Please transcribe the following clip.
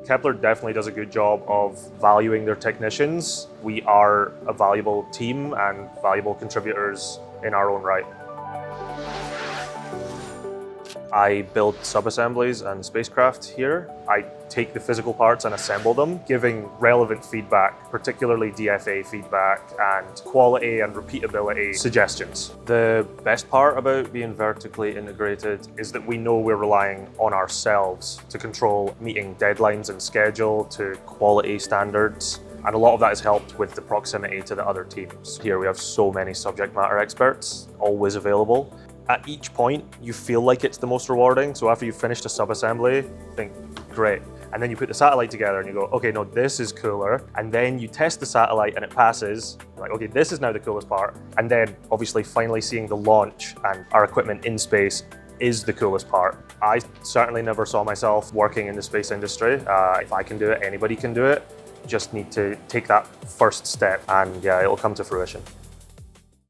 Kepler definitely does a good job of valuing their technicians. We are a valuable team and valuable contributors in our own right. I build subassemblies and spacecraft here. I take the physical parts and assemble them, giving relevant feedback, particularly DFA feedback and quality and repeatability suggestions. The best part about being vertically integrated is that we know we're relying on ourselves to control meeting deadlines and schedule to quality standards. And a lot of that is helped with the proximity to the other teams. Here we have so many subject matter experts, always available. At each point, you feel like it's the most rewarding. So after you've finished a sub-assembly, you think, great. And then you put the satellite together and you go, okay, no, this is cooler. And then you test the satellite and it passes. You're like, okay, this is now the coolest part. And then obviously finally seeing the launch and our equipment in space is the coolest part. I certainly never saw myself working in the space industry. If I can do it, anybody can do it. Just need to take that first step and yeah, it'll come to fruition.